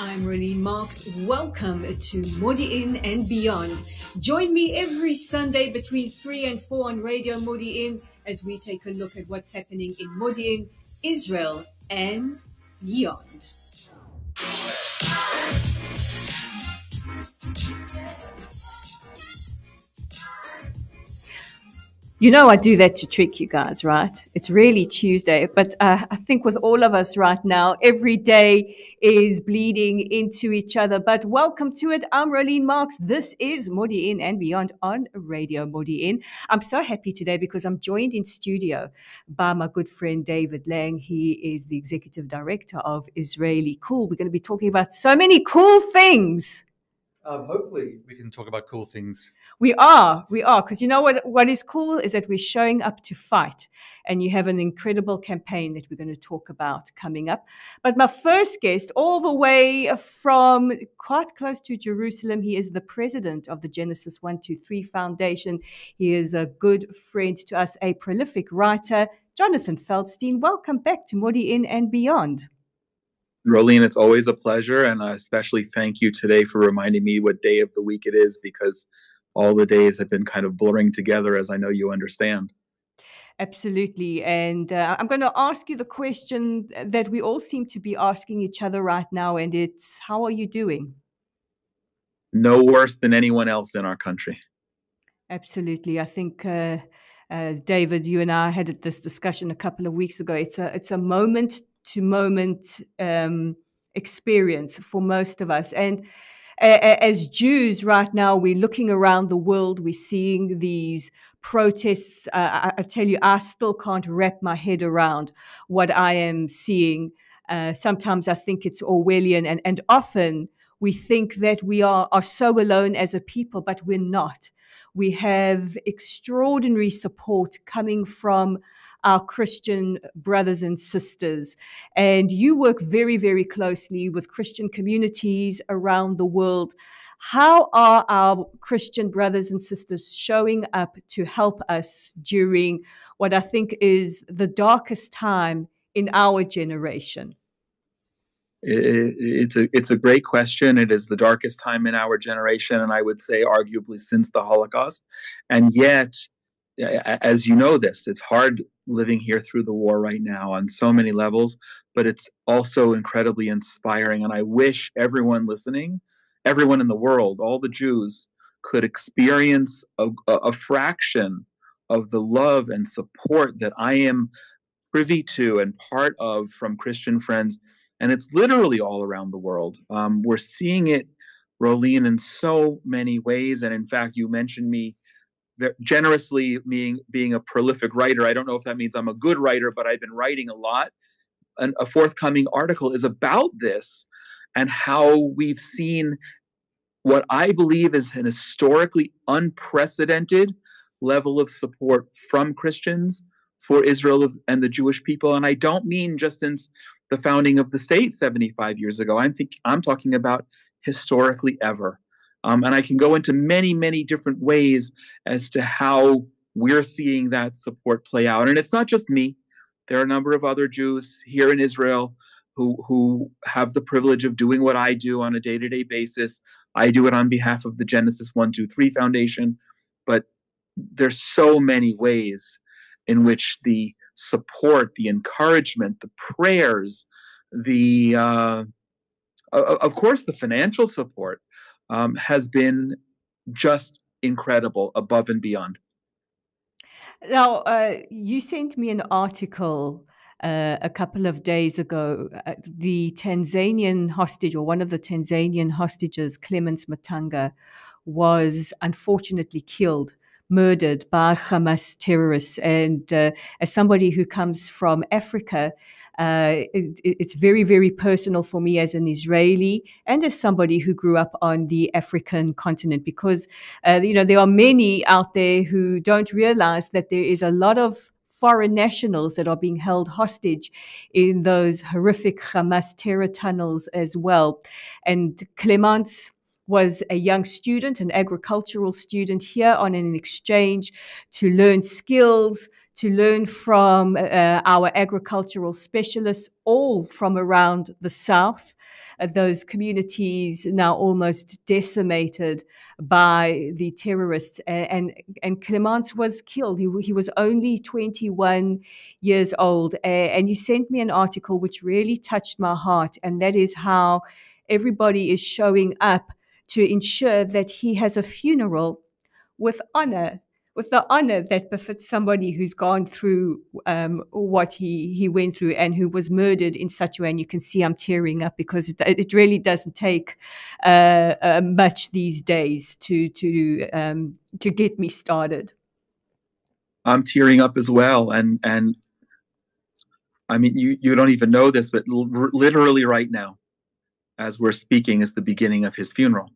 I'm RoleAne Marks. Welcome to Modiin and Beyond. Join me every Sunday between 3 and 4 on Radio Modiin as we take a look at what's happening in Modiin, Israel, and beyond. You know I do that to trick you guys, right? It's really Tuesday, but I think with all of us right now, every day is bleeding into each other. But welcome to it. I'm RoleAne Marks. This is Modiin and Beyond on Radio Modiin. I'm so happy today because I'm joined in studio by my good friend David Lange. He is the executive director of IsraellyCool. We're going to be talking about so many cool things. Hopefully we can talk about cool things. We are, because you know what is cool is that we're showing up to fight, and you have an incredible campaign that we're going to talk about coming up. But my first guest, all the way from quite close to Jerusalem, he is the president of the Genesis 123 Foundation. He is a good friend to us, a prolific writer, Jonathan Feldstein. Welcome back to Modiin and Beyond. RoleAne, it's always a pleasure, and I especially thank you today for reminding me what day of the week it is, because all the days have been kind of blurring together, as I know you understand. Absolutely. And I'm going to ask you the question that we all seem to be asking each other right now, and it's, how are you doing? No worse than anyone else in our country. Absolutely. I think, David, you and I had this discussion a couple of weeks ago. It's a moment-to-moment experience for most of us. And as Jews right now, we're looking around the world, we're seeing these protests. I tell you, I still can't wrap my head around what I am seeing. Sometimes I think it's Orwellian, and often we think that we are so alone as a people, but we're not. We have extraordinary support coming from our Christian brothers and sisters. And you work very, very closely with Christian communities around the world. How are our Christian brothers and sisters showing up to help us during what I think is the darkest time in our generation? It's a great question. It is the darkest time in our generation, and I would say arguably since the Holocaust. And yet, as you know this, it's hard living here through the war right now on so many levels, but it's also incredibly inspiring. And I wish everyone listening, everyone in the world, all the Jews, could experience a fraction of the love and support that I am privy to and part of from Christian friends. And it's literally all around the world. We're seeing it, RoleAne, in so many ways. And in fact, you mentioned me generously being a prolific writer. I don't know if that means I'm a good writer, but I've been writing a lot. And a forthcoming article is about this and how we've seen what I believe is an historically unprecedented level of support from Christians for Israel and the Jewish people. And I don't mean just since the founding of the state 75 years ago. I'm talking about historically ever. And I can go into many, many different ways as to how we're seeing that support play out. And it's not just me. There are a number of other Jews here in Israel who have the privilege of doing what I do on a day-to-day basis. I do it on behalf of the Genesis 123 Foundation. But there's so many ways in which the support, the encouragement, the prayers, of course, the financial support has been just incredible, above and beyond. Now, you sent me an article a couple of days ago. The Tanzanian hostage, or one of the Tanzanian hostages, Clemens Matanga, was unfortunately murdered by Hamas terrorists. And as somebody who comes from Africa, it's very, very personal for me as an Israeli and as somebody who grew up on the African continent, because, there are many out there who don't realize that there is a lot of foreign nationals that are being held hostage in those horrific Hamas terror tunnels as well. And Clemens was a young student, an agricultural student here on an exchange to learn skills, to learn from our agricultural specialists, all from around the South. Those communities now almost decimated by the terrorists. And Clemence was killed. He was only 21 years old. And you sent me an article which really touched my heart, and that is how everybody is showing up to ensure that he has a funeral with honor, with the honor that befits somebody who's gone through what he went through and who was murdered in such a way. And you can see I'm tearing up because it really doesn't take much these days to get me started. I'm tearing up as well, and I mean, you don't even know this, but literally right now, as we're speaking, is the beginning of his funeral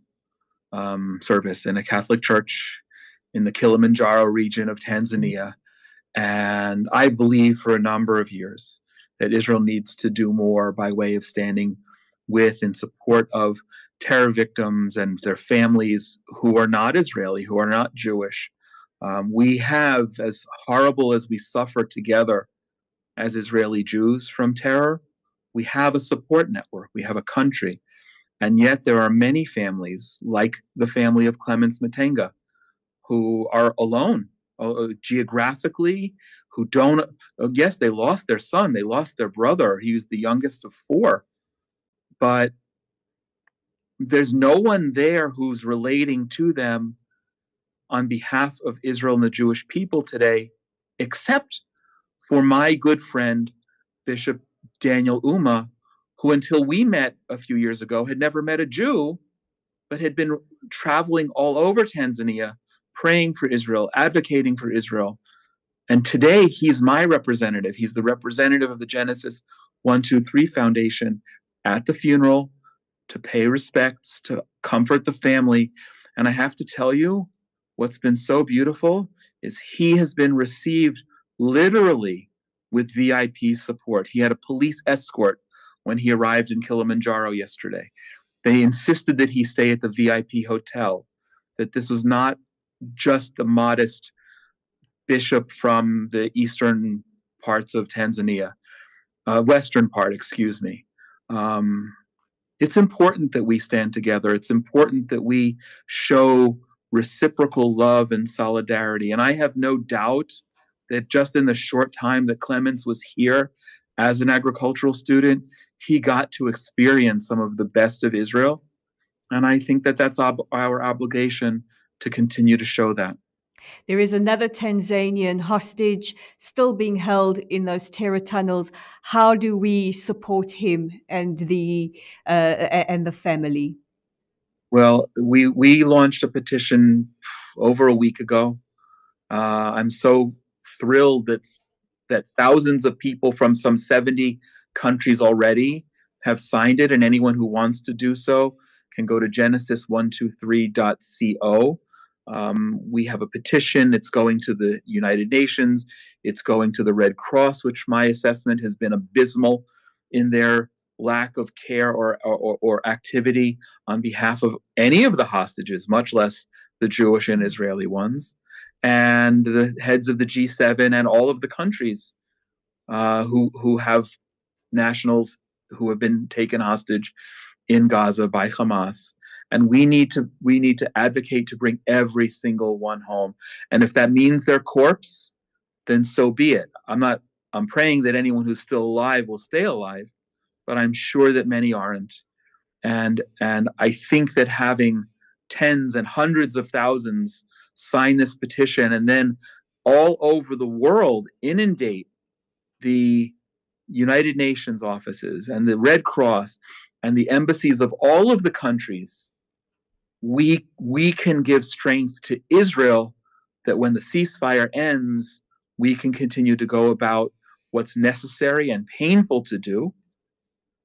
service in a Catholic church in the Kilimanjaro region of Tanzania. And I believe for a number of years that Israel needs to do more by way of standing with in support of terror victims and their families who are not Israeli, who are not Jewish. We have, as horrible as we suffer together as Israeli Jews from terror, we have a support network, we have a country. And yet there are many families, like the family of Clemens Matenga, who are alone geographically, who don't, yes, they lost their son, they lost their brother, he was the youngest of four, but there's no one there who's relating to them on behalf of Israel and the Jewish people today, except for my good friend, Bishop Daniel Uma, who until we met a few years ago had never met a Jew, but had been traveling all over Tanzania, praying for Israel, advocating for Israel. And today he's my representative. He's the representative of the Genesis 123 Foundation at the funeral to pay respects, to comfort the family. And I have to tell you, what's been so beautiful is he has been received literally with VIP support. He had a police escort when he arrived in Kilimanjaro yesterday. They insisted that he stay at the VIP hotel, that this was not just a modest bishop from the eastern parts of Tanzania, western part, excuse me. It's important that we stand together. It's important that we show reciprocal love and solidarity. And I have no doubt that just in the short time that Clemens was here as an agricultural student, he got to experience some of the best of Israel. And I think that that's our obligation to continue to show that. There is another Tanzanian hostage still being held in those terror tunnels. How do we support him and the family? Well, we launched a petition over a week ago. I'm so thrilled that thousands of people from some 70 countries already have signed it, and anyone who wants to do so can go to genesis123.co. We have a petition. It's going to the United Nations. It's going to the Red Cross, which my assessment has been abysmal in their lack of care or activity on behalf of any of the hostages, much less the Jewish and Israeli ones, and the heads of the G7 and all of the countries who have nationals who have been taken hostage in Gaza by Hamas. And we need to advocate to bring every single one home. And if that means their corpse, then so be it. I'm praying that anyone who's still alive will stay alive, but I'm sure that many aren't. And I think that having tens and hundreds of thousands sign this petition and then all over the world inundate the United Nations offices and the Red Cross and the embassies of all of the countries, we can give strength to Israel that when the ceasefire ends, we can continue to go about what's necessary and painful to do,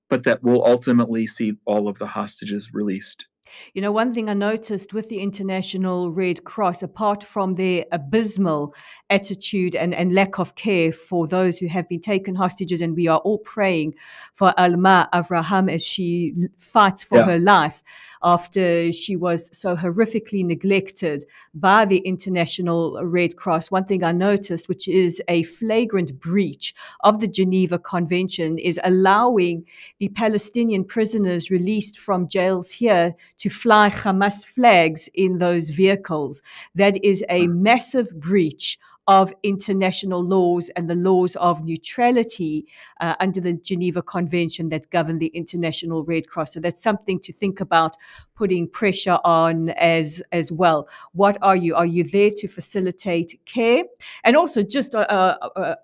but that will ultimately see all of the hostages released. You know, one thing I noticed with the International Red Cross, apart from their abysmal attitude and lack of care for those who have been taken hostages, and we are all praying for Alma Avraham as she fights for her life after she was so horrifically neglected by the International Red Cross. One thing I noticed, which is a flagrant breach of the Geneva Convention, is allowing the Palestinian prisoners released from jails here to fly Hamas flags in those vehicles. That is a massive breach of international laws and the laws of neutrality under the Geneva Convention that govern the International Red Cross. So that's something to think about putting pressure on as well. What are you? Are you there to facilitate care? And also just a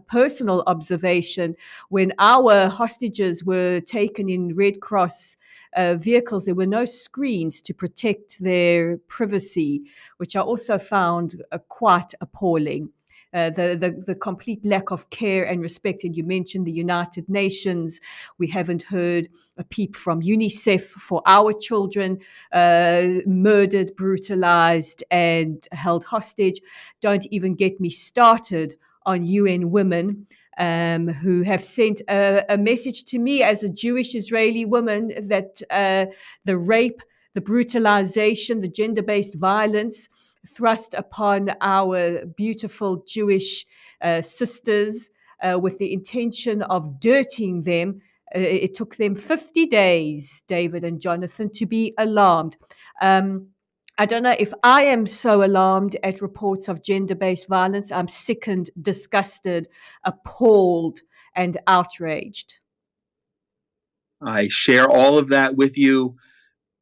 personal observation, when our hostages were taken in Red Cross vehicles, there were no screens to protect their privacy, which I also found quite appalling. The complete lack of care and respect. And you mentioned the United Nations. We haven't heard a peep from UNICEF for our children murdered, brutalized, and held hostage. Don't even get me started on UN Women, who have sent a message to me as a Jewish Israeli woman that the rape, the brutalization, the gender-based violence thrust upon our beautiful Jewish sisters with the intention of dirtying them. It took them 50 days, David and Jonathan, to be alarmed. I don't know if I am so alarmed at reports of gender-based violence. I'm sickened, disgusted, appalled, and outraged. I share all of that with you,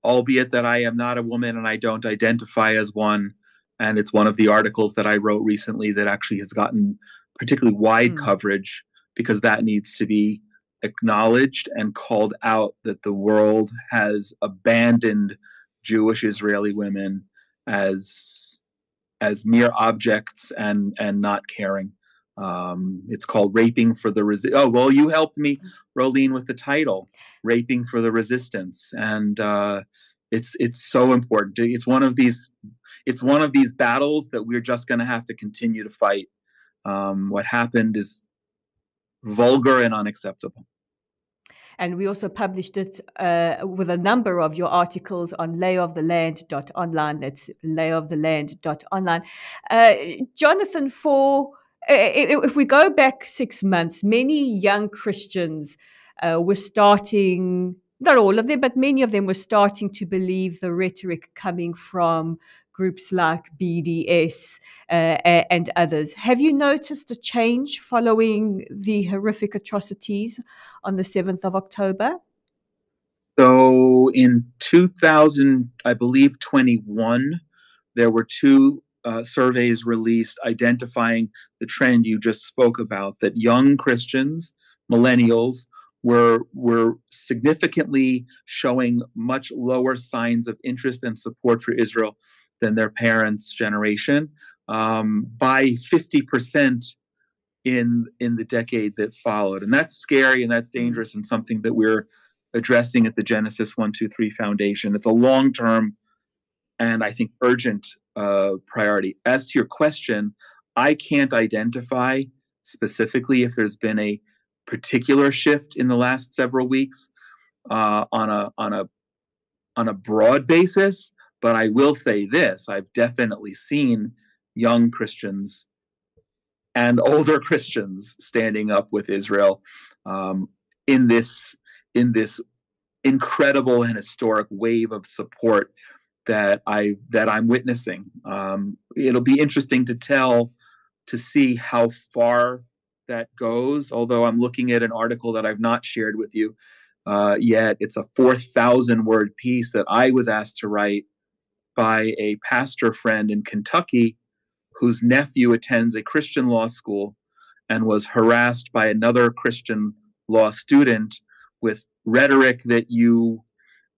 albeit that I am not a woman and I don't identify as one. And it's one of the articles that I wrote recently that actually has gotten particularly wide coverage, because that needs to be acknowledged and called out, that the world has abandoned Jewish Israeli women as mere objects and not caring. It's called Raping for the Oh, well, you helped me, RoleAne, with the title, Raping for the Resistance. And it's so important. It's one of these battles that we're just going to have to continue to fight. What happened is vulgar and unacceptable. And we also published it with a number of your articles on layoftheland.online. That's layoftheland.online. Jonathan, if we go back 6 months, many young Christians were starting, not all of them, but many of them were starting to believe the rhetoric coming from groups like BDS and others. Have you noticed a change following the horrific atrocities on the 7th of October? So in 2000, I believe 21, there were two surveys released identifying the trend you just spoke about, that young Christians, millennials, were significantly showing much lower signs of interest and support for Israel than their parents' generation, by 50% in the decade that followed. And that's scary and that's dangerous, and something that we're addressing at the Genesis 123 Foundation. It's a long-term and I think urgent priority. As to your question, I can't identify specifically if there's been a particular shift in the last several weeks on a broad basis, but I will say this: I've definitely seen young Christians and older Christians standing up with Israel in this incredible and historic wave of support that I'm witnessing. It'll be interesting to see how far that goes. Although I'm looking at an article that I've not shared with you yet. It's a 4,000-word piece that I was asked to write by a pastor friend in Kentucky whose nephew attends a Christian law school and was harassed by another Christian law student with rhetoric that you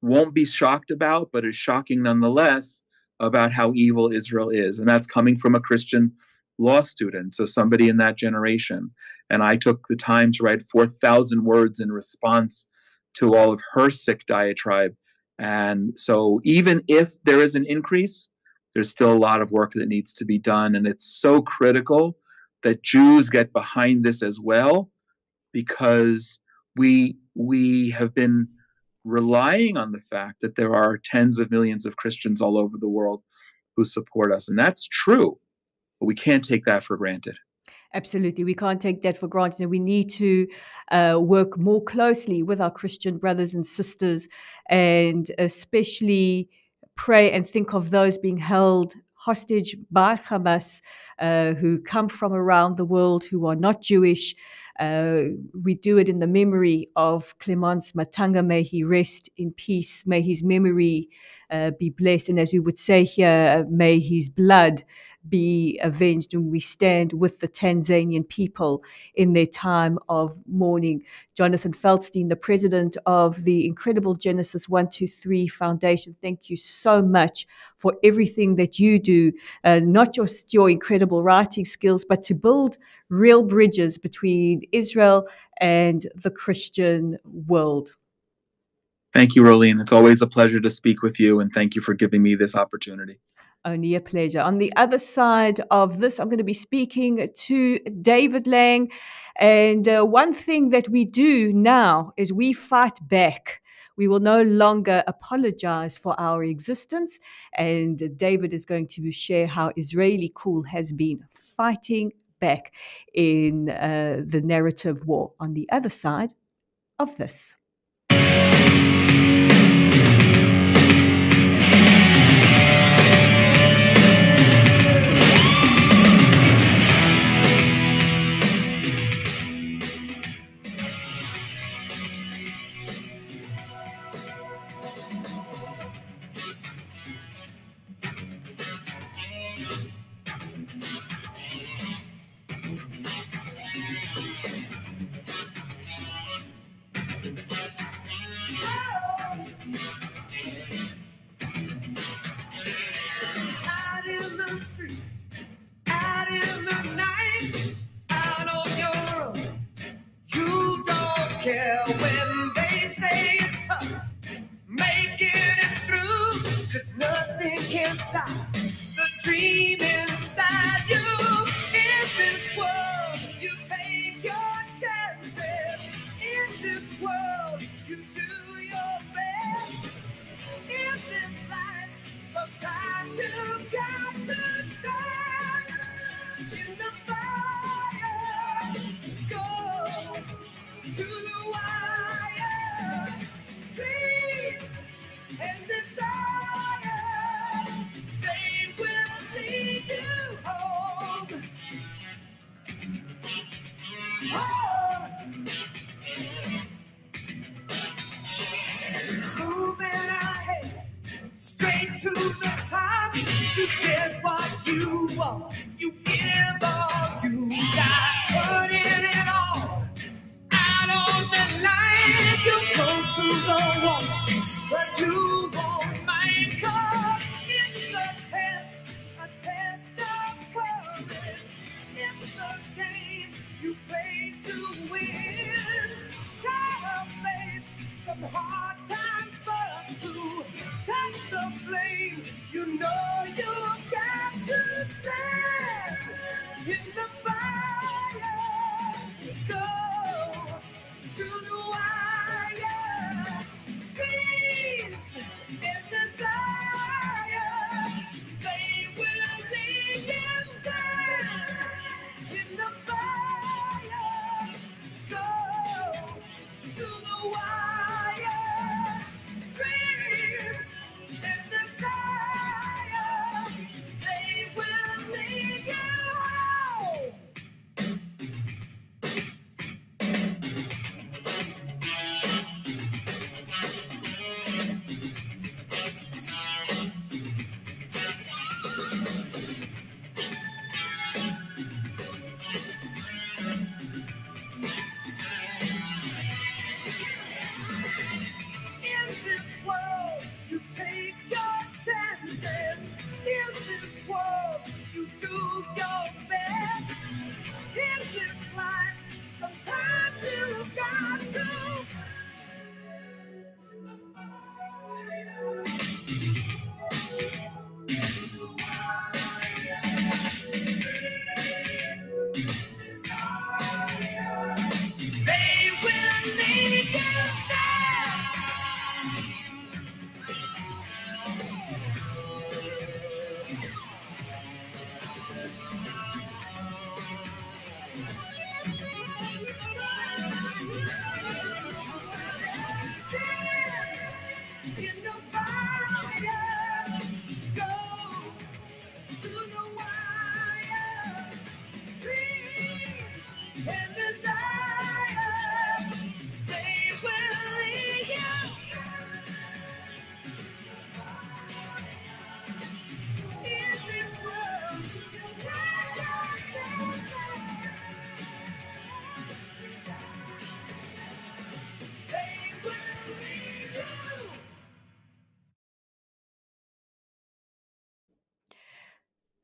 won't be shocked about, but is shocking nonetheless, about how evil Israel is. And that's coming from a Christian law student, so somebody in that generation. And I took the time to write 4,000 words in response to all of her sick diatribe. And so even if there is an increase, there's still a lot of work that needs to be done. And it's so critical that Jews get behind this as well, because we have been relying on the fact that there are tens of millions of Christians all over the world who support us. And that's true, but we can't take that for granted. Absolutely. We can't take that for granted. And we need to work more closely with our Christian brothers and sisters, and especially pray and think of those being held hostage by Hamas, who come from around the world, who are not Jewish. We do it in the memory of Clemence Matanga. May he rest in peace. May his memory be blessed. And as we would say here, may his blood be avenged, and we stand with the Tanzanian people in their time of mourning. Jonathan Feldstein, the president of the incredible Genesis 123 Foundation, thank you so much for everything that you do, not just your incredible writing skills, but to build real bridges between Israel and the Christian world. Thank you, RoleAne. It's always a pleasure to speak with you, and thank you for giving me this opportunity. Only a pleasure. On the other side of this, I'm going to be speaking to David Lange. And one thing that we do now is we fight back. We will no longer apologize for our existence. And David is going to share how IsraellyCool has been fighting back in the narrative war on the other side of this. You know you've got to stand in the fire.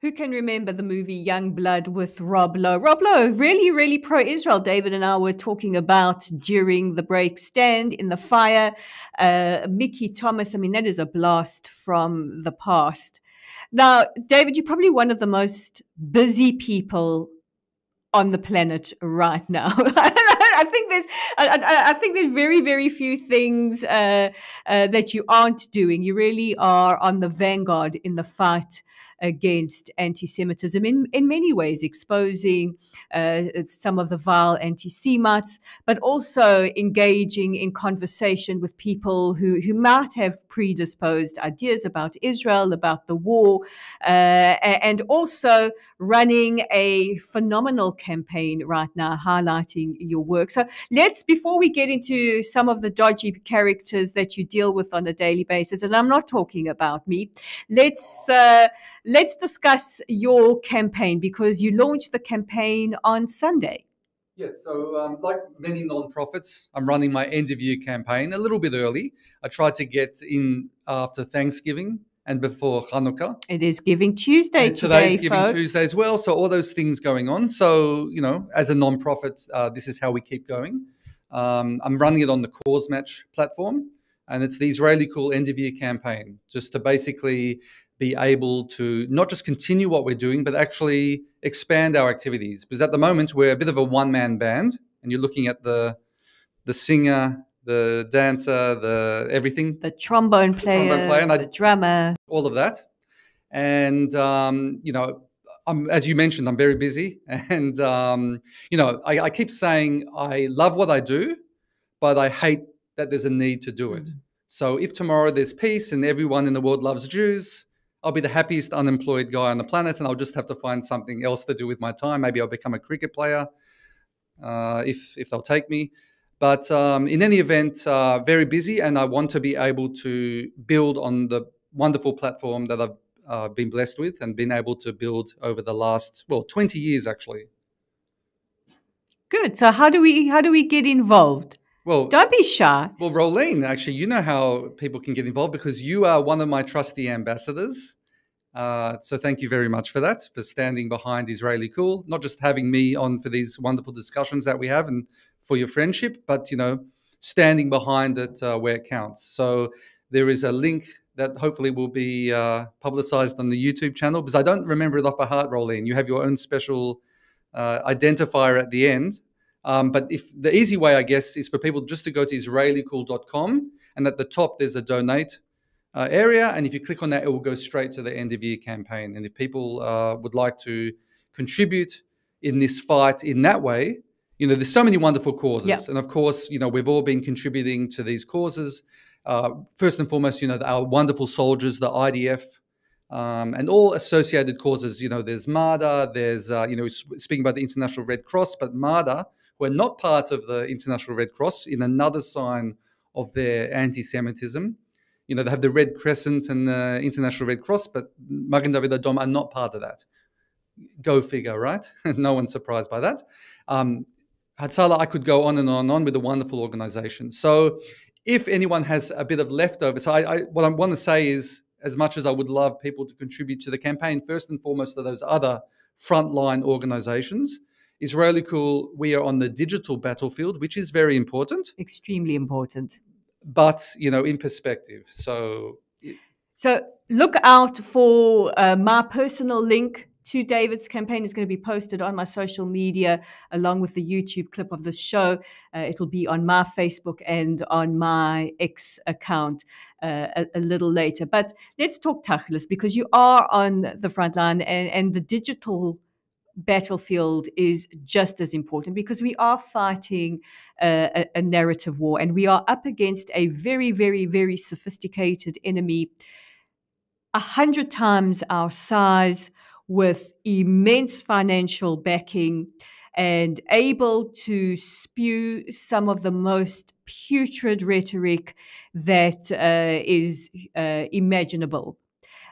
Who can remember the movie Young Blood with Rob Lowe? Rob Lowe, really, really pro-Israel. David and I were talking about during the break. Stand in the Fire. Mickey Thomas, I mean, that is a blast from the past. Now, David, you're probably one of the most busy people on the planet right now. I think there's very, very few things that you aren't doing. You really are on the vanguard in the fight against anti-Semitism in many ways, exposing some of the vile anti-Semites, but also engaging in conversation with people who might have predisposed ideas about Israel, about the war, and also running a phenomenal campaign right now highlighting your work. So before we get into some of the dodgy characters that you deal with on a daily basis, and I'm not talking about me, let's discuss your campaign, because you launched the campaign on Sunday. Yes, so like many nonprofits, I'm running my end of year campaign a little bit early. I tried to get in after Thanksgiving and before Hanukkah. It is Giving Tuesday and today, today's Giving folks. Tuesday as well. So all those things going on. So, as a nonprofit, this is how we keep going. I'm running it on the Cause Match platform, and it's the IsraellyCool end of year campaign, just to basically be able to not just continue what we're doing, but actually expand our activities. Because at the moment, we're a bit of a one-man band, and you're looking at the singer, the dancer, the everything. The trombone player, and the drummer. All of that. And, as you mentioned, I'm very busy. And, I keep saying I love what I do, but I hate that there's a need to do it. Mm-hmm. So if tomorrow there's peace and everyone in the world loves Jews, I'll be the happiest unemployed guy on the planet, and I'll just have to find something else to do with my time. Maybe I'll become a cricket player if they'll take me. But in any event, very busy, and I want to be able to build on the wonderful platform that I've been blessed with and been able to build over the last 20 years actually. Good. So how do we get involved? Well, don't be shy. Well, RoleAne, actually, you know how people can get involved because you are one of my trusty ambassadors. So thank you very much for that, for standing behind IsraellyCool, not just having me on for these wonderful discussions that we have and for your friendship, but, standing behind it where it counts. So there is a link that hopefully will be publicized on the YouTube channel, because I don't remember it off by heart, RoleAne. You have your own special identifier at the end. But if the easy way, I guess, is for people just to go to IsraellyCool.com, and at the top there's a donate area, and if you click on that, it will go straight to the end of year campaign. And if people would like to contribute in this fight in that way, there's so many wonderful causes. Yep. And of course, we've all been contributing to these causes. First and foremost, our wonderful soldiers, the IDF, and all associated causes. There's MADA, there's, speaking about the International Red Cross, but MADA, who are not part of the International Red Cross, in another sign of their anti-Semitism. They have the Red Crescent and the International Red Cross, but Magen David Adom are not part of that. Go figure, right? No one's surprised by that. Hatzalah, I could go on and on with a wonderful organization. So if anyone has a bit of leftover, so what I want to say is, as much as I would love people to contribute to the campaign, first and foremost to those other frontline organizations, IsraellyCool, we are on the digital battlefield, which is very important. Extremely important. But, in perspective. So look out for my personal link to David's campaign. Is going to be posted on my social media along with the YouTube clip of the show. It'll be on my Facebook and on my X account a little later. But let's talk Tachlis, because you are on the front line, and the digital battlefield is just as important, because we are fighting a narrative war, and we are up against a very, very, very sophisticated enemy, 100 times our size, with immense financial backing and able to spew some of the most putrid rhetoric that is imaginable.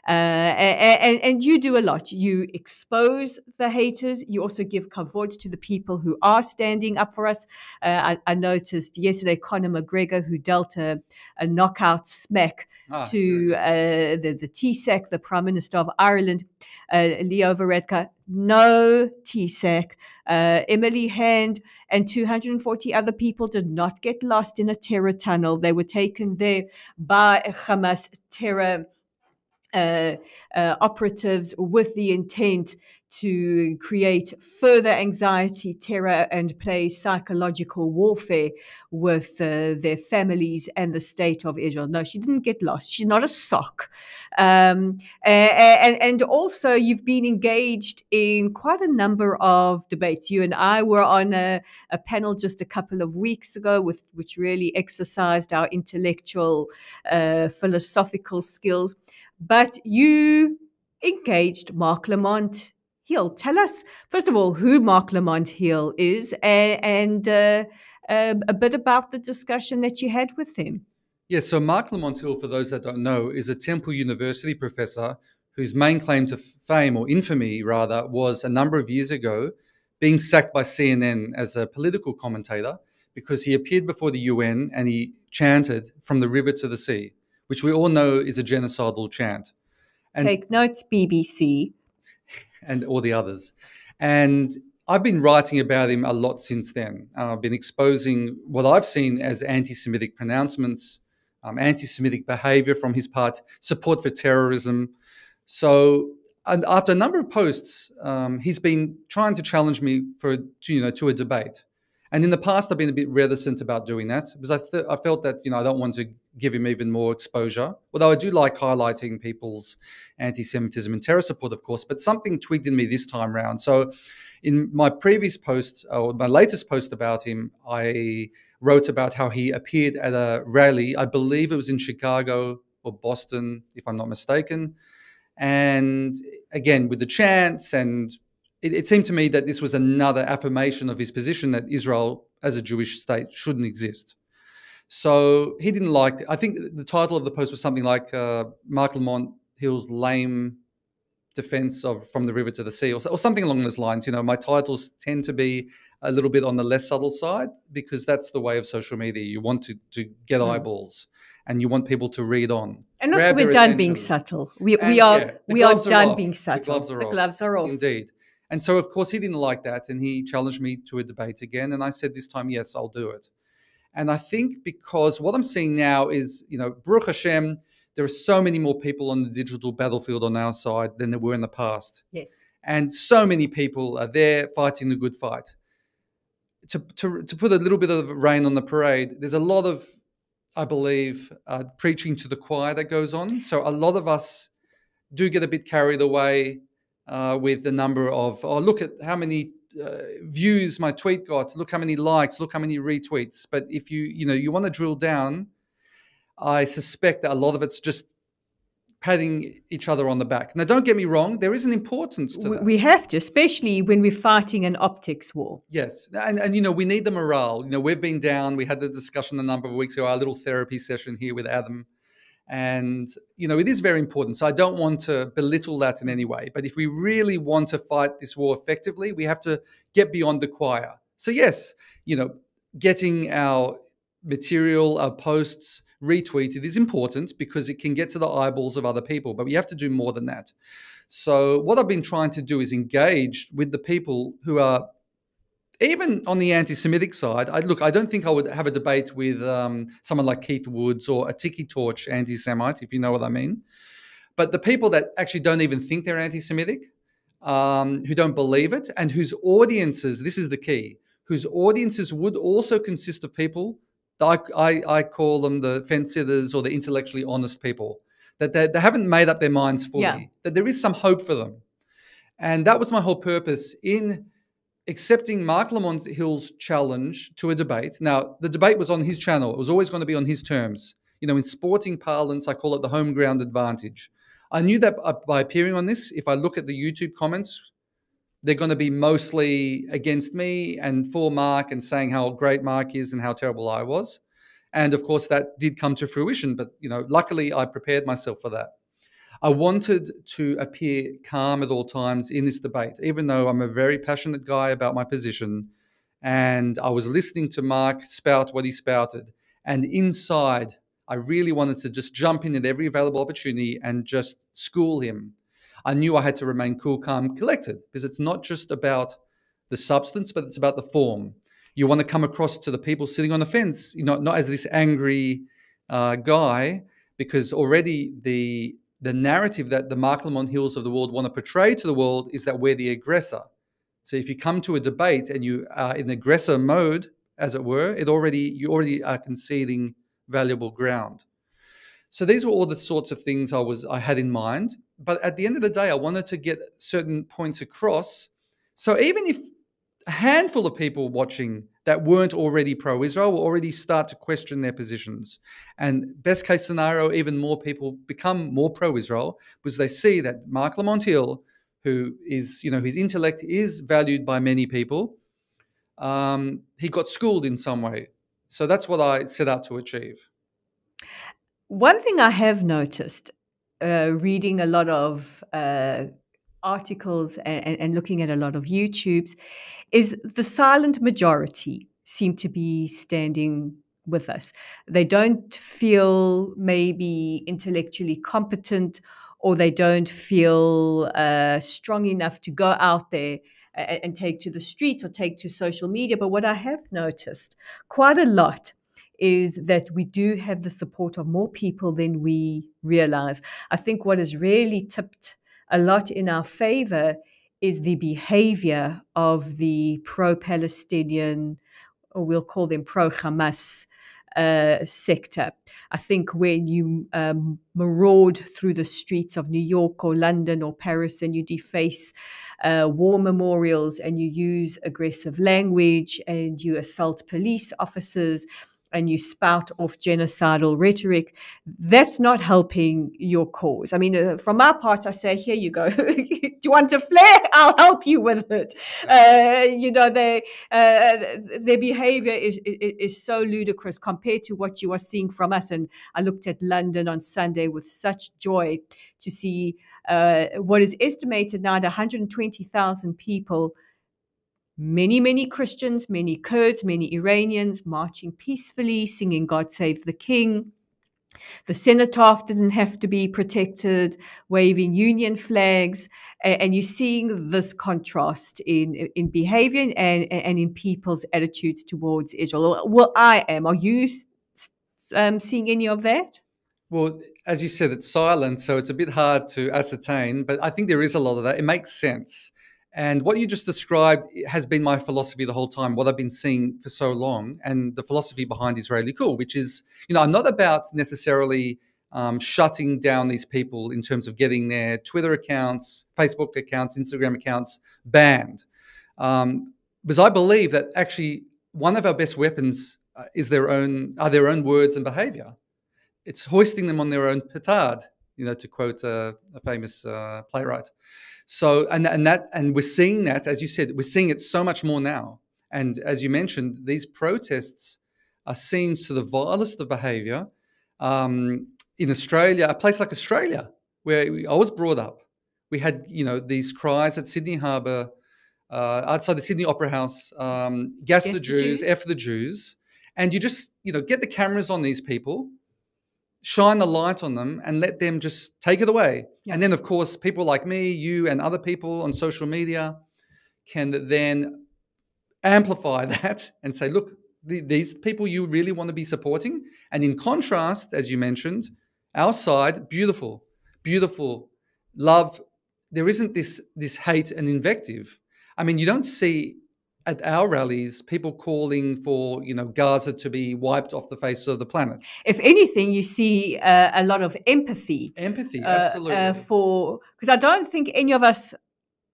And you do a lot. You expose the haters. You also give kavod to the people who are standing up for us. I noticed yesterday Conor McGregor, who dealt a knockout smack to the TSAC, the Prime Minister of Ireland, Leo Varadkar. No TSAC. Emily Hand and 240 other people did not get lost in a terror tunnel. They were taken there by Hamas terror operatives with the intent to create further anxiety, terror, and play psychological warfare with their families and the state of Israel. No, she didn't get lost. She's not a sock. And also, you've been engaged in quite a number of debates. You and I were on a panel just a couple of weeks ago, which really exercised our intellectual, philosophical skills. But you engaged Mark Lamont Hill. Tell us, first of all, who Mark Lamont Hill is and a bit about the discussion that you had with him. Yes, so Mark Lamont Hill, for those that don't know, is a Temple University professor whose main claim to fame, or infamy rather, was a number of years ago being sacked by CNN as a political commentator because he appeared before the UN and he chanted "From the river to the sea," which we all know is a genocidal chant. And take notes, BBC. And all the others. And I've been writing about him a lot since then. I've been exposing what I've seen as anti-Semitic pronouncements, anti-Semitic behavior from his part, support for terrorism. So after a number of posts, he's been trying to challenge me to a debate. And in the past, I've been a bit reticent about doing that because I felt that, I don't want to give him even more exposure, although I do like highlighting people's anti-Semitism and terror support, of course, but something twigged in me this time round. So in my previous post, or my latest post about him, I wrote about how he appeared at a rally, I believe it was in Chicago or Boston, if I'm not mistaken. And again, with the chants, and it seemed to me that this was another affirmation of his position that Israel as a Jewish state shouldn't exist. So he didn't like it. I think the title of the post was something like Mark Lamont Hill's lame defense of From the River to the Sea, or something along those lines. My titles tend to be a little bit on the less subtle side because that's the way of social media. You want to get eyeballs and you want people to read on. And also we're done being subtle. We are done being subtle. The gloves are off. Indeed. And so, of course, he didn't like that and he challenged me to a debate again. And I said this time, yes, I'll do it. And I think because what I'm seeing now is, Baruch Hashem, there are so many more people on the digital battlefield on our side than there were in the past. Yes. And so many people are there fighting the good fight. To put a little bit of rain on the parade, there's a lot of, I believe, preaching to the choir that goes on. So a lot of us do get a bit carried away with the number of, look at how many views my tweet got, look how many likes, look how many retweets. But if you want to drill down, I suspect that a lot of it's just patting each other on the back. Now, don't get me wrong, there is an importance to that. We have to, especially when we're fighting an optics war. Yes, and we need the morale. We've been down. We had the discussion a number of weeks ago, our little therapy session here with Adam. And, it is very important. So I don't want to belittle that in any way. But if we really want to fight this war effectively, we have to get beyond the choir. So yes, getting our material, our posts retweeted is important because it can get to the eyeballs of other people. But we have to do more than that. So what I've been trying to do is engage with the people who are even on the anti-Semitic side. I don't think I would have a debate with someone like Keith Woods or a Tiki Torch anti-Semite, if you know what I mean. But the people that actually don't even think they're anti-Semitic, who don't believe it, and whose audiences, this is the key, whose audiences would also consist of people, I call them the fence-sitters or the intellectually honest people, that they haven't made up their minds fully, that there is some hope for them. And that was my whole purpose in accepting Mark Lamont Hill's challenge to a debate. Now, the debate was on his channel. It was always going to be on his terms. In sporting parlance, I call it the home ground advantage. I knew that by appearing on this, if I look at the YouTube comments, they're going to be mostly against me and for Mark and saying how great Mark is and how terrible I was. And of course, that did come to fruition. But, luckily, I prepared myself for that. I wanted to appear calm at all times in this debate, even though I'm a very passionate guy about my position. And I was listening to Mark spout what he spouted. And inside, I really wanted to just jump in at every available opportunity and just school him. I knew I had to remain cool, calm, collected, because it's not just about the substance, but it's about the form. You want to come across to the people sitting on the fence, not as this angry guy, because already the narrative that the Mark Lamont Hills of the world want to portray to the world is that we're the aggressor. So if you come to a debate and you are in aggressor mode, as it were, you already are conceding valuable ground. So these were all the sorts of things I had in mind. But at the end of the day, I wanted to get certain points across. So even if a handful of people watching that weren't already pro-Israel will already start to question their positions. And best case scenario, even more people become more pro-Israel because they see that Mark Lamont Hill, who is, his intellect is valued by many people, he got schooled in some way. So that's what I set out to achieve. One thing I have noticed, reading a lot of articles and looking at a lot of YouTubes, is the silent majority seem to be standing with us. They don't feel maybe intellectually competent, or they don't feel strong enough to go out there and take to the streets or take to social media. But what I have noticed quite a lot is that we do have the support of more people than we realize. I think what has really tipped a lot in our favor is the behavior of the pro-Palestinian, or we'll call them pro-Hamas sector. I think when you maraud through the streets of New York or London or Paris and you deface war memorials and you use aggressive language and you assault police officers and you spout off genocidal rhetoric, that's not helping your cause. I mean, from our part, I say, here you go. Do you want a flare? I'll help you with it. Their behavior is so ludicrous compared to what you are seeing from us. And I looked at London on Sunday with such joy to see what is estimated now at 120,000 people. Many, many Christians, many Kurds, many Iranians marching peacefully, singing God Save the King. The cenotaph didn't have to be protected, waving union flags. And you're seeing this contrast in behavior and in people's attitudes towards Israel. Well, I am. Are you seeing any of that? Well, as you said, it's silent, so it's a bit hard to ascertain, but I think there is a lot of that. It makes sense. And what you just described has been my philosophy the whole time, what I've been seeing for so long, and the philosophy behind IsraellyCool, which is, I'm not about necessarily shutting down these people in terms of getting their Twitter accounts, Facebook accounts, Instagram accounts banned. Because I believe that actually one of our best weapons are their own words and behavior. It's hoisting them on their own petard, to quote a famous playwright. So, and we're seeing that, as you said, we're seeing it so much more now. And as you mentioned, these protests are seen to the vilest of behaviour. In Australia, a place like Australia, where I was brought up, we had, these cries at Sydney Harbour, outside the Sydney Opera House, gas the Jews, F the Jews. And you just, get the cameras on these people, shine the light on them and let them just take it away. Yeah. And then, of course, people like me, you and other people on social media can then amplify that and say, look, these people you really want to be supporting. And in contrast, as you mentioned, our side, beautiful, love. There isn't this hate and invective. I mean, you don't see at our rallies people calling for, Gaza to be wiped off the face of the planet. If anything, you see a lot of empathy. Absolutely. Because I don't think any of us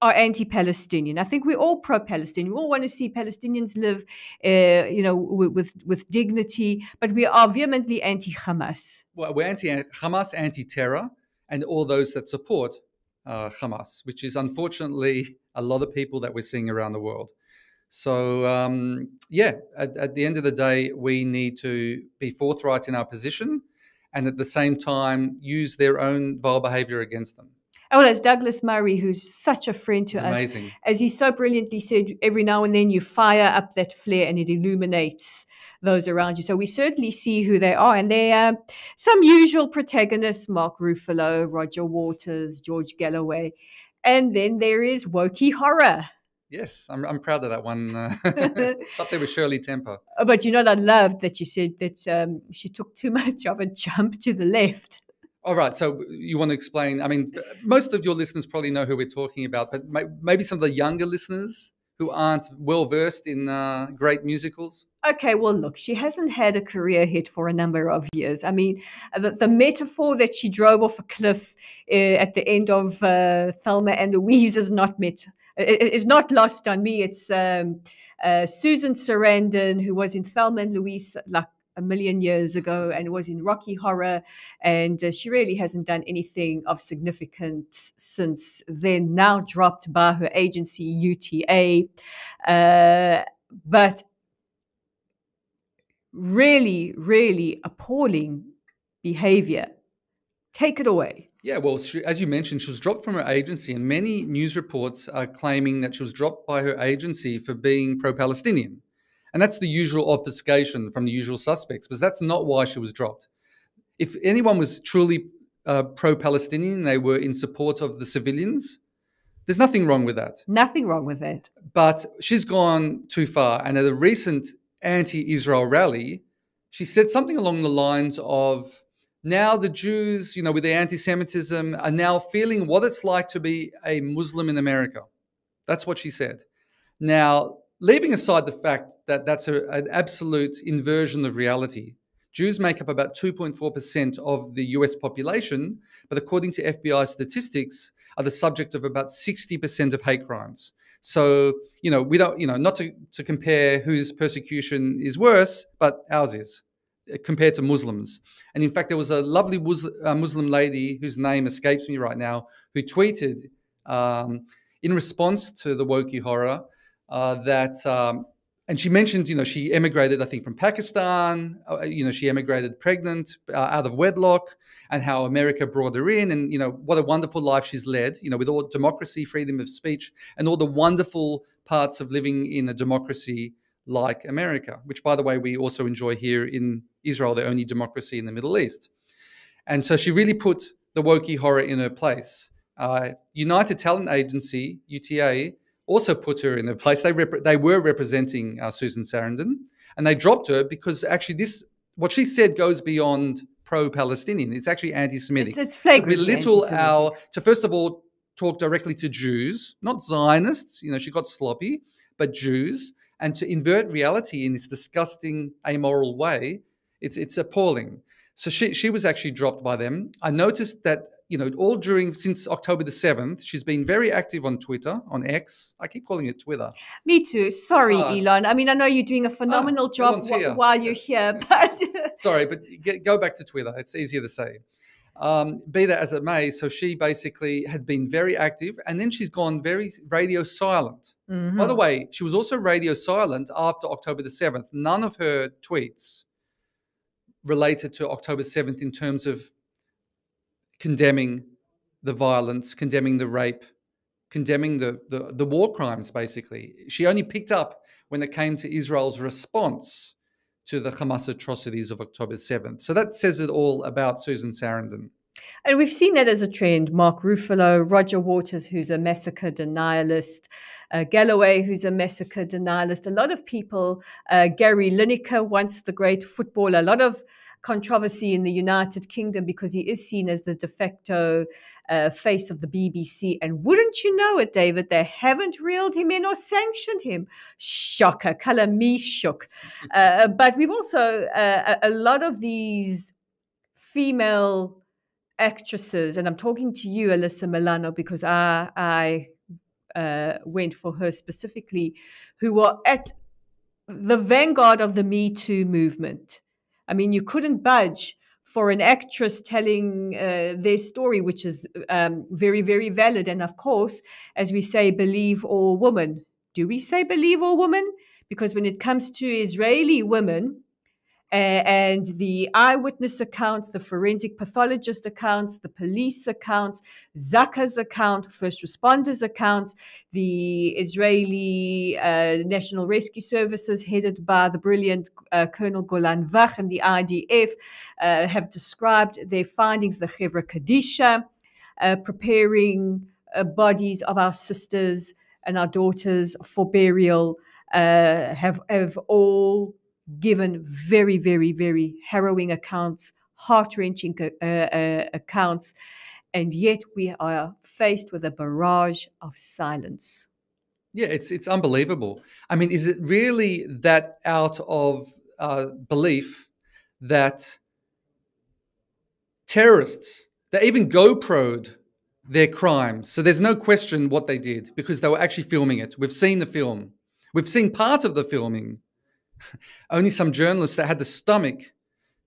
are anti-Palestinian. I think we're all pro-Palestinian. We all want to see Palestinians live, with dignity, but we are vehemently anti-Hamas. Well, we're anti-Hamas, anti-terror, and all those that support Hamas, which is unfortunately a lot of people that we're seeing around the world. So, at the end of the day, we need to be forthright in our position and at the same time use their own vile behavior against them. Oh, there's Douglas Murray, who's such a friend to It's us. amazing. As he so brilliantly said, every now and then you fire up that flare and it illuminates those around you. So we certainly see who they are. And they're some usual protagonists, Mark Ruffalo, Roger Waters, George Galloway. And then there is Wokey Horror. Yes, I'm proud of that one. It's up there with Shirley Temper. But you know, I loved that you said that she took too much of a jump to the left. All right, so you want to explain? I mean, most of your listeners probably know who we're talking about, but maybe some of the younger listeners who aren't well versed in great musicals. Okay, well, look, she hasn't had a career hit for a number of years. I mean, the metaphor that she drove off a cliff at the end of Thelma and Louise is not lost on me. It's Susan Sarandon, who was in Thelma and Louise like a million years ago and was in Rocky Horror. And she really hasn't done anything of significance since then, now dropped by her agency, UTA. But really, really appalling behavior. Take it away. Yeah, well, as you mentioned, she was dropped from her agency, and many news reports are claiming that she was dropped by her agency for being pro-Palestinian. And that's the usual obfuscation from the usual suspects, because that's not why she was dropped. If anyone was truly pro-Palestinian, they were in support of the civilians, there's nothing wrong with that. Nothing wrong with that. But she's gone too far. And at a recent anti-Israel rally, she said something along the lines of, now the Jews, with their anti-Semitism, are now feeling what it's like to be a Muslim in America. That's what she said. Now, leaving aside the fact that that's an absolute inversion of reality, Jews make up about 2.4% of the US population, but according to FBI statistics, are the subject of about 60% of hate crimes. So, we don't, not to compare whose persecution is worse, but ours is compared to Muslims. And in fact, there was a lovely Muslim lady whose name escapes me right now, who tweeted in response to the Wokey Horror and she mentioned, she emigrated, I think, from Pakistan. She emigrated pregnant, out of wedlock, and how America brought her in, and what a wonderful life she's led. With all democracy, freedom of speech, and all the wonderful parts of living in a democracy like America, which, by the way, we also enjoy here in Israel, the only democracy in the Middle East. And so she really put the Wokey Horror in her place. United Talent Agency, UTA, also put her in her place. They were representing Susan Sarandon, and they dropped her because actually what she said goes beyond pro-Palestinian. It's actually anti-Semitic. It's flagrantly to belittle anti-Semitic. to first of all talk directly to Jews, not Zionists. She got sloppy, but Jews, and to invert reality in this disgusting, amoral way. It's appalling. So she was actually dropped by them. I noticed that since October the 7th, she's been very active on Twitter, on X. I keep calling it Twitter. Me too. Sorry, Elon. I mean, I know you're doing a phenomenal job while you're here, but... Sorry, but go back to Twitter. It's easier to say. Be that as it may, so she basically had been very active, and then she's gone very radio silent. Mm-hmm. By the way, she was also radio silent after October the 7th. None of her tweets related to October 7th in terms of condemning the violence, condemning the rape, condemning the war crimes, basically. She only picked up when it came to Israel's response to the Hamas atrocities of October 7th. So that says it all about Susan Sarandon. And we've seen that as a trend. Mark Ruffalo, Roger Waters, who's a massacre denialist, Galloway, who's a massacre denialist. A lot of people, Gary Lineker, once the great footballer, a lot of controversy in the United Kingdom because he is seen as the de facto face of the BBC. And wouldn't you know it, David, they haven't reeled him in or sanctioned him. Shocker, color me shook. But we've also, a lot of these female actresses, and I'm talking to you, Alyssa Milano, because I went for her specifically, who were at the vanguard of the Me Too movement. I mean, you couldn't budge for an actress telling their story, which is very, very valid. And of course, as we say, believe all women. Do we say believe all women? Because when it comes to Israeli women and the eyewitness accounts, the forensic pathologist accounts, the police accounts, Zaka's account, first responders accounts, the Israeli National Rescue Services headed by the brilliant Colonel Golan Vach and the IDF have described their findings, the Chevra Kadisha, preparing bodies of our sisters and our daughters for burial, have all given very, very, very harrowing accounts, heart-wrenching accounts, and yet we are faced with a barrage of silence. Yeah, it's unbelievable. I mean, is it really that out of belief that terrorists, they even GoPro'd their crimes? So there's no question what they did because they were actually filming it. We've seen the film. We've seen part of the filming. Only some journalists that had the stomach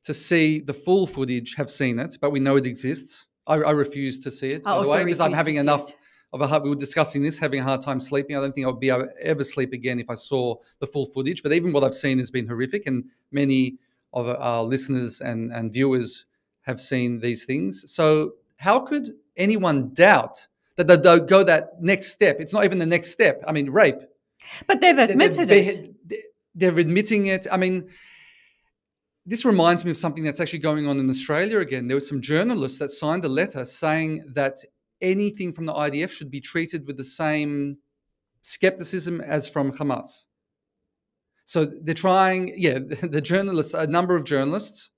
to see the full footage have seen it, but we know it exists. I refuse to see it, by the way, because I'm having enough of a hard, we were discussing this, having a hard time sleeping. I don't think I would be able to ever sleep again if I saw the full footage. But even what I've seen has been horrific, and many of our listeners and viewers have seen these things. So how could anyone doubt that they'll go that next step? It's not even the next step. I mean, rape. But they've admitted it. They're admitting it. I mean, this reminds me of something that's actually going on in Australia again. There were some journalists that signed a letter saying that anything from the IDF should be treated with the same skepticism as from Hamas. So they're trying, the journalists, a number of journalists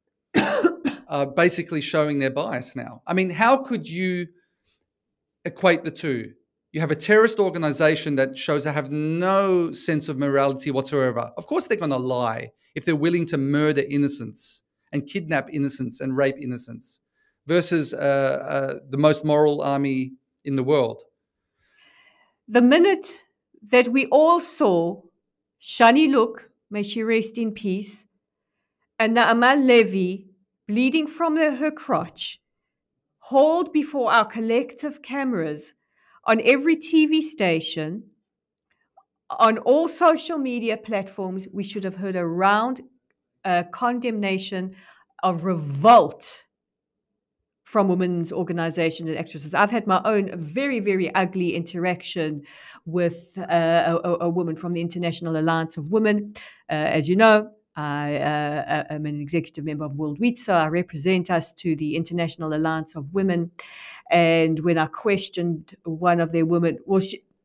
are basically showing their bias now. I mean, how could you equate the two? You have a terrorist organization that shows they have no sense of morality whatsoever. Of course, they're going to lie if they're willing to murder innocents and kidnap innocents and rape innocents, versus the most moral army in the world. The minute that we all saw Shani Look, may she rest in peace, and Naaman Levy bleeding from her crotch, hauled before our collective cameras on every TV station, on all social media platforms, we should have heard a round condemnation of revolt from women's organizations and actresses. I've had my own very, very ugly interaction with a woman from the International Alliance of Women. As you know, I am an executive member of World Wheat, so I represent us to the International Alliance of Women. And when I questioned one of their women,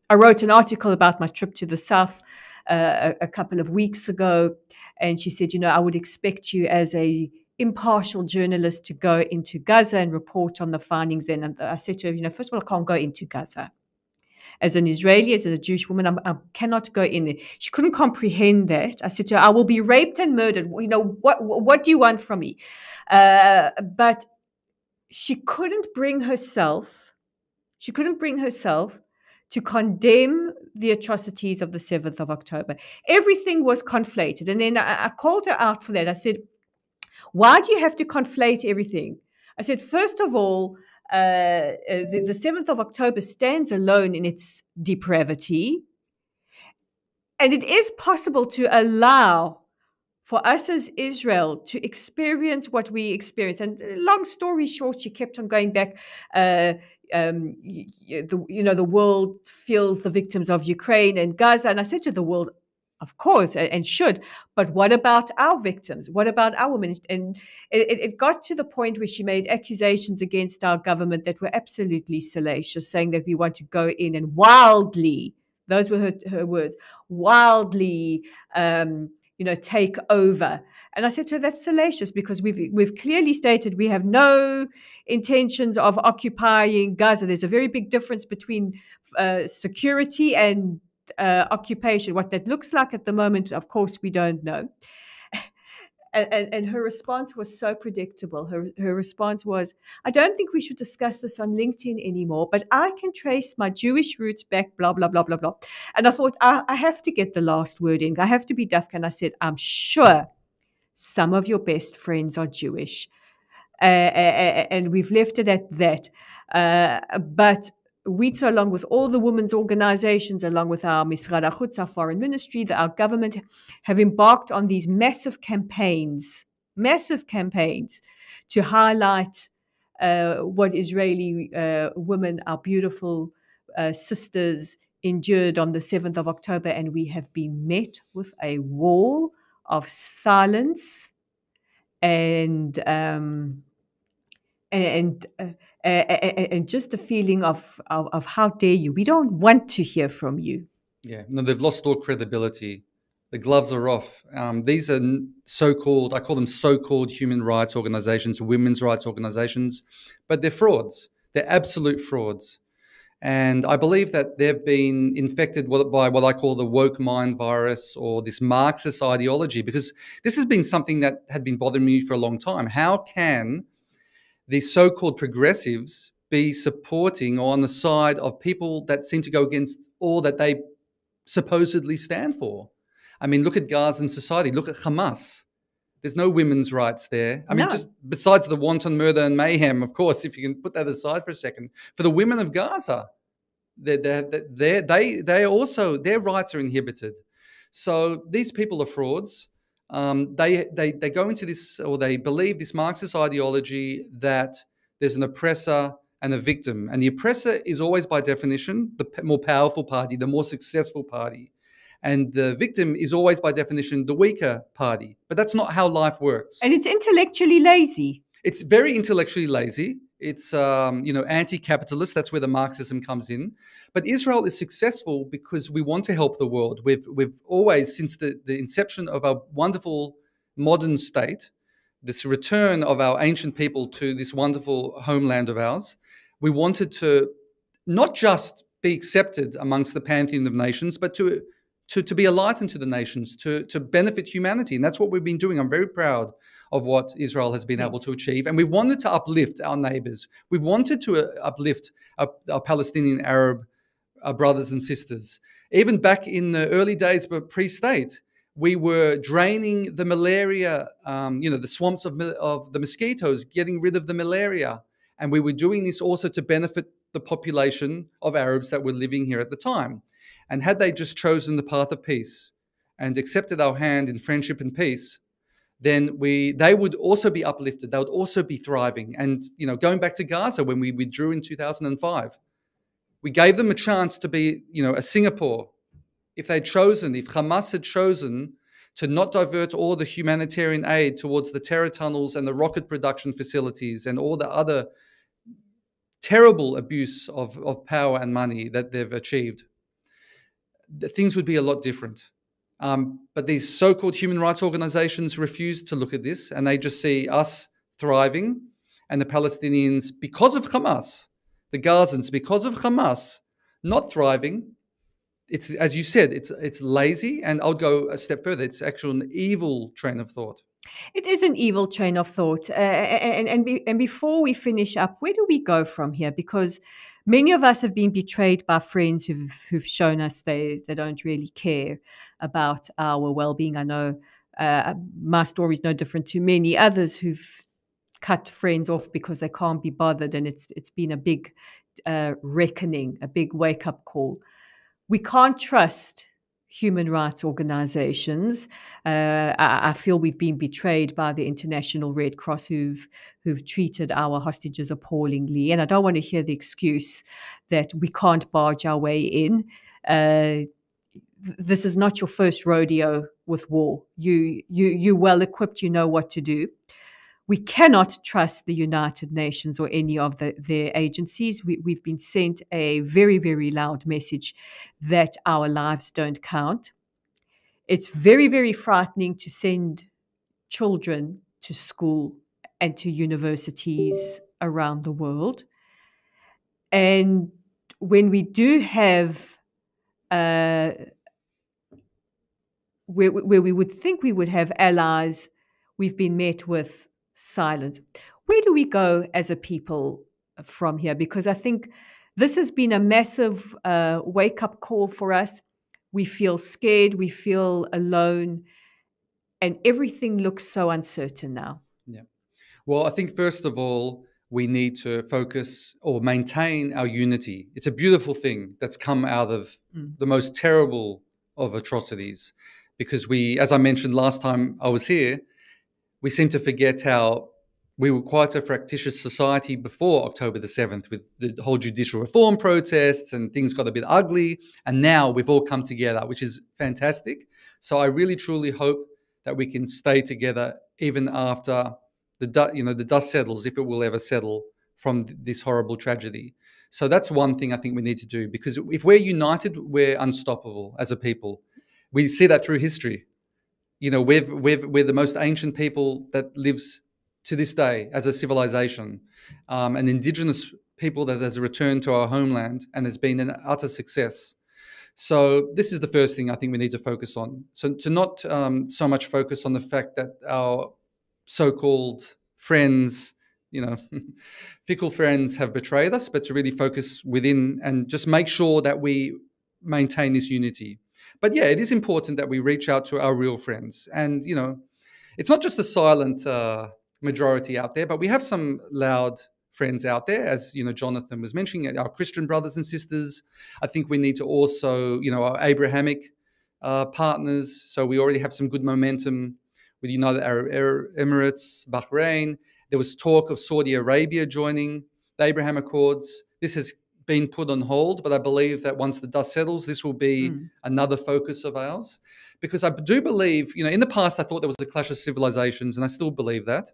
I wrote an article about my trip to the South a couple of weeks ago, and she said, I would expect you as a impartial journalist to go into Gaza and report on the findings then. And I said to her, first of all, I can't go into Gaza. As an Israeli, as a Jewish woman, I cannot go in there. She couldn't comprehend that. I said to her, I will be raped and murdered. What do you want from me? But she couldn't bring herself to condemn the atrocities of the 7th of October. Everything was conflated. And then I called her out for that. I said, why do you have to conflate everything? I said, first of all, the 7th of October stands alone in its depravity. And it is possible to allow for us as Israel to experience what we experience. And long story short, she kept on going back. The world feels the victims of Ukraine and Gaza. And I said to the world, of course, and should, but what about our victims? What about our women? And it got to the point where she made accusations against our government that were absolutely salacious, saying that we want to go in and wildly, those were her words, wildly, take over. And I said to her, that's salacious, because we've clearly stated we have no intentions of occupying Gaza. There's a very big difference between security and occupation. What that looks like at the moment, of course, we don't know. And her response was so predictable. Her response was, I don't think we should discuss this on LinkedIn anymore, but I can trace my Jewish roots back, blah, blah, blah, blah, blah. And I thought, I have to get the last word in. I have to be Dafka. And I said, I'm sure some of your best friends are Jewish. And we've left it at that. But WITO, along with all the women's organizations, along with our Misrad HaChutz, our foreign ministry, our government, have embarked on these massive campaigns massive campaigns to highlight what Israeli women, our beautiful sisters, endured on the 7th of October, and we have been met with a wall of silence and and uh, and just a feeling of how dare you? We don't want to hear from you. Yeah, no, they've lost all credibility. The gloves are off. These are so-called, I call them so-called human rights organizations, women's rights organizations, but they're frauds. They're absolute frauds. And I believe that they've been infected by what I call the woke mind virus, or this Marxist ideology, because this has been something that had been bothering me for a long time. How can these so-called progressives be supporting or on the side of people that seem to go against all that they supposedly stand for? I mean, look at Gazan society. Look at Hamas. There's no women's rights there. I mean, No. just besides the wanton murder and mayhem, of course, if you can put that aside for a second, for the women of Gaza, they also, their rights are inhibited. So these people are frauds. They go into this, or they believe this Marxist ideology that there's an oppressor and a victim, and the oppressor is always, by definition, the more powerful party, the more successful party, and the victim is always, by definition, the weaker party. But that's not how life works. And it's intellectually lazy. It's very intellectually lazy. It's anti-capitalist. That's where the Marxism comes in. But Israel is successful because we want to help the world. We've always, since the inception of our wonderful modern state, this return of our ancient people to this wonderful homeland of ours, we wanted to not just be accepted amongst the pantheon of nations, but to be a light unto the nations, to benefit humanity. And that's what we've been doing. I'm very proud of what Israel has been able to achieve. And we've wanted to uplift our neighbors. We've wanted to uplift our Palestinian Arab brothers and sisters. Even back in the early days of pre-state, we were draining the malaria, the swamps of the mosquitoes, getting rid of the malaria. And we were doing this also to benefit the population of Arabs that were living here at the time. And had they just chosen the path of peace and accepted our hand in friendship and peace, then they would also be uplifted. They would also be thriving. And, going back to Gaza, when we withdrew in 2005, we gave them a chance to be, a Singapore. If Hamas had chosen to not divert all the humanitarian aid towards the terror tunnels and the rocket production facilities and all the other terrible abuse of power and money that they've achieved, things would be a lot different. But these so-called human rights organizations refuse to look at this, and they just see us thriving and the Palestinians, because of Hamas, the Gazans, because of Hamas, not thriving. It's, as you said, it's lazy, and I'll go a step further. It's actually an evil train of thought. It is an evil train of thought. And before we finish up, where do we go from here? Because many of us have been betrayed by friends who've shown us they don't really care about our well-being. I know my story is no different to many others who've cut friends off because they can't be bothered, and it's been a big reckoning, a big wake-up call. We can't trust human rights organizations. I feel we've been betrayed by the International Red Cross, who've treated our hostages appallingly. And I don't want to hear the excuse that we can't barge our way in. This is not your first rodeo with war. You're well equipped. You know what to do. We cannot trust the United Nations or any of their agencies. We've been sent a very, very loud message that our lives don't count. It's very, very frightening to send children to school and to universities around the world. And when we do have where we would think we would have allies, we've been met with silent. Where do we go as a people from here? Because I think this has been a massive wake-up call for us. We feel scared, we feel alone, and everything looks so uncertain now. Yeah. Well, I think first of all, we need to focus or maintain our unity. It's a beautiful thing that's come out of the most terrible of atrocities, because we, as I mentioned last time I was here, we seem to forget how we were quite a fractious society before October the 7th with the whole judicial reform protests and things got a bit ugly. And now we've all come together, which is fantastic. So I really, truly hope that we can stay together even after the dust settles, if it will ever settle from this horrible tragedy. So that's one thing I think we need to do, because if we're united, we're unstoppable as a people. We see that through history. You know, we're the most ancient people that lives to this day as a civilization, an indigenous people that has returned to our homeland and has been an utter success. So this is the first thing I think we need to focus on. So to not so much focus on the fact that our so-called friends, fickle friends have betrayed us, but to really focus within and just make sure that we maintain this unity. But yeah, it is important that we reach out to our real friends. And, it's not just the silent majority out there, but we have some loud friends out there, as, Jonathan was mentioning, our Christian brothers and sisters. I think we need to also, our Abrahamic partners. So we already have some good momentum with United Arab Emirates, Bahrain. There was talk of Saudi Arabia joining the Abraham Accords. This has been put on hold, but I believe that once the dust settles, this will be another focus of ours. Because I do believe, in the past, I thought there was a clash of civilizations, and I still believe that.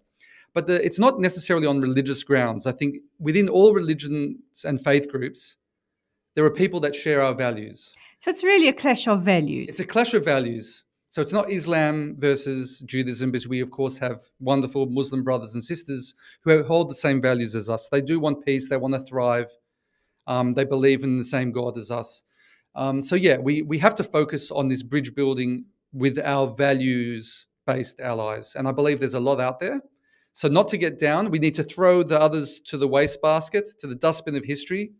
But it's not necessarily on religious grounds. I think within all religions and faith groups, there are people that share our values. So it's really a clash of values. It's a clash of values. So it's not Islam versus Judaism, because we, of course, have wonderful Muslim brothers and sisters who hold the same values as us. They do want peace. They want to thrive. They believe in the same God as us. So yeah, we have to focus on this bridge building with our values-based allies. And I believe there's a lot out there. So not to get down, we need to throw the others to the wastebasket, to the dustbin of history,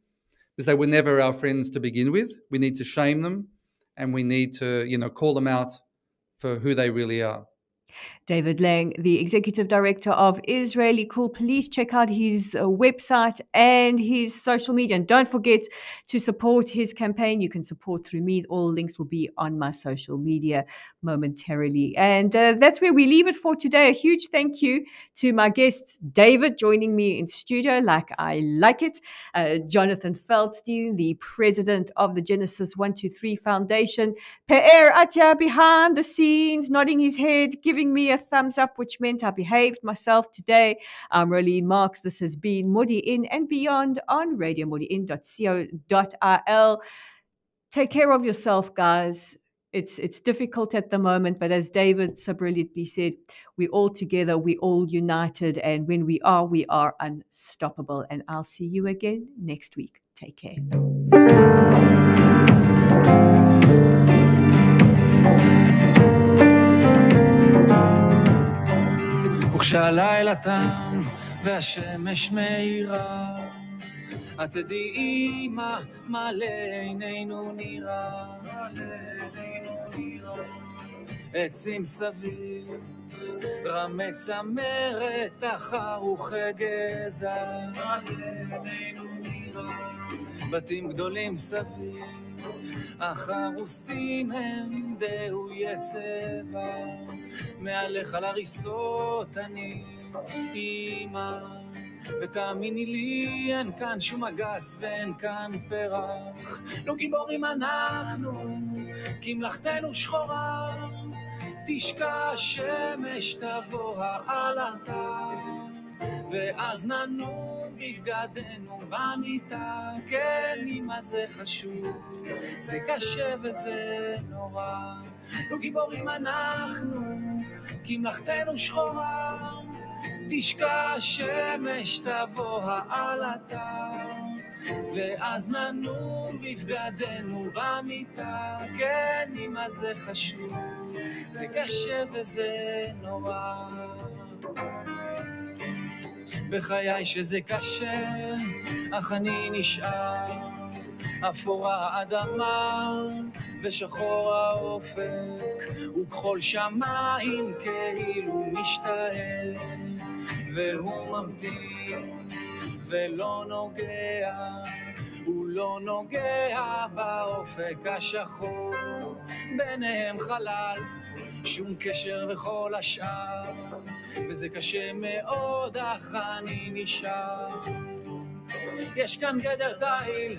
because they were never our friends to begin with. We need to shame them, and we need to, call them out for who they really are. David Lange, the Executive Director of IsraellyCool. Please check out his website and his social media. And don't forget to support his campaign. You can support through me. All links will be on my social media momentarily. And that's where we leave it for today. A huge thank you to my guests, David, joining me in studio like I like it. Jonathan Feldstein, the President of the Genesis 123 Foundation. Pe'er Atya behind the scenes, nodding his head, giving me a thumbs up, which meant I behaved myself today. I'm RoleAne Marks. This has been Modiin and Beyond on radiomodiin.co.il. Take care of yourself, guys. It's difficult at the moment, but as David so brilliantly said, we're all together, we're all united, and when we are unstoppable. And I'll see you again next week. Take care. וכשהלילה תם והשמש מאירה, את תדעי מה לעינינו נראה. עצים סביב, רמי צמרת, אחר וכגזע. בתים גדולים סביב, החרוסים הם דהויי צבע. מעליך על הריסות אני אימא, ותאמיני לי אין כאן שום אגס ואין כאן פרח. לא גיבורים אנחנו, כי מלאכתנו שחורה, תשקע השמש תבוא העלתה, ואז ננום בבגדנו במיטה. כן, אמא זה חשוב, זה קשה וזה נורא. לא גיבורים אנחנו, כי מלאכתנו שחורה, תשקע השמש תבוא העלתה, ואז ננום בבגדנו במיטה. כן, אמא זה חשוב, זה קשה וזה נורא. בחיי שזה קשה, אך אני נשאר, אפורה האדמה ושחור האופק, וכחול שמיים כאילו משתעל, והוא ממתין ולא נוגע, הוא לא נוגע באופק השחור, ביניהם חלל, שום קשר וכל השאר, וזה קשה מאוד, אך אני נשאר. יש כאן גדר תיל